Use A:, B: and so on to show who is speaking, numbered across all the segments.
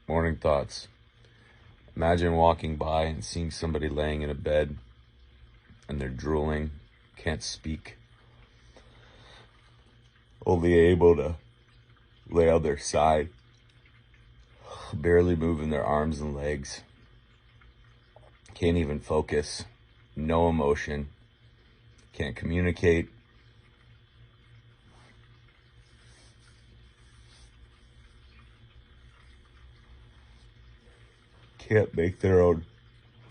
A: Morning thoughts. Imagine walking by and seeing somebody laying in a bed and they're drooling, can't speak, only able to lay on their side, barely moving their arms and legs, can't even focus, no emotion, can't communicate. Can't make their own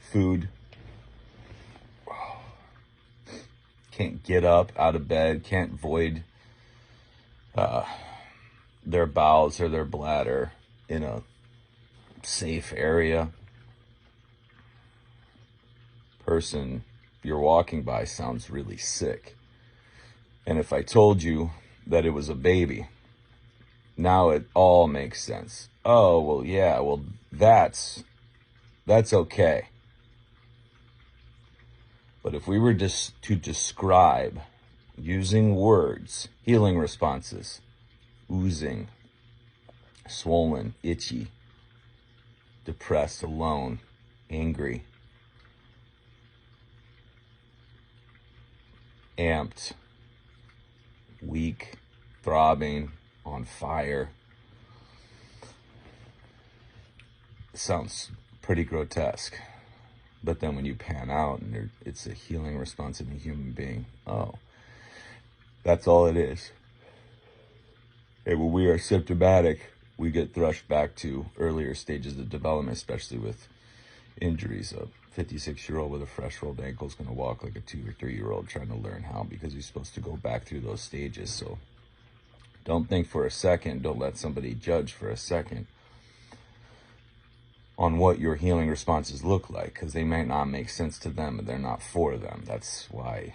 A: food. Can't get up out of bed. Can't void their bowels or their bladder in a safe area. Person you're walking by sounds really sick. And if I told you that it was a baby, now it all makes sense. Oh, well, yeah, well, that's okay. But if we were just to describe using words, healing responses, oozing, swollen, itchy, depressed, alone, angry, amped, weak, throbbing, on fire. It sounds pretty grotesque. But then when you pan out and it's a healing response in a human being, oh, that's all it is. And when we are symptomatic, we get thrust back to earlier stages of development, especially with injuries. A 56-year-old with a fresh rolled ankle is going to walk like a 2 or 3-year-old trying to learn how, because he's supposed to go back through those stages. So don't think for a second, don't let somebody judge for a second on what your healing responses look like, because they might not make sense to them and they're not for them. That's why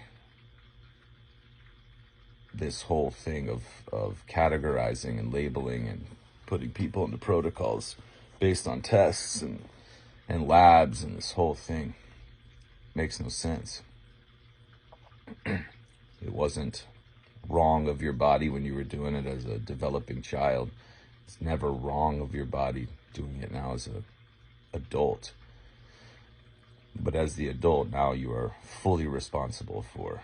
A: this whole thing of categorizing and labeling and putting people into protocols based on tests and labs and this whole thing makes no sense. It wasn't wrong of your body when you were doing it as a developing child. It's never wrong of your body doing it now as a adult. But as the adult, now you are fully responsible for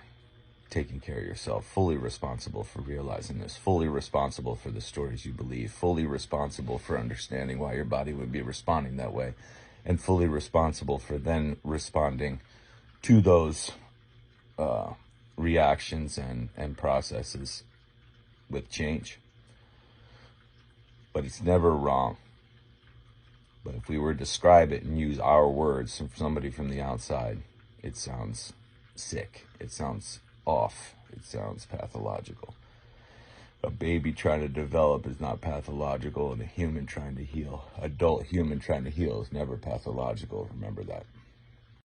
A: taking care of yourself, fully responsible for realizing this, fully responsible for the stories you believe, fully responsible for understanding why your body would be responding that way, and fully responsible for then responding to those reactions and processes with change. But it's never wrong. But if we were to describe it and use our words from somebody from the outside, it sounds sick. It sounds off. It sounds pathological. A baby trying to develop is not pathological, and a human trying to heal, adult human trying to heal, is never pathological. Remember that.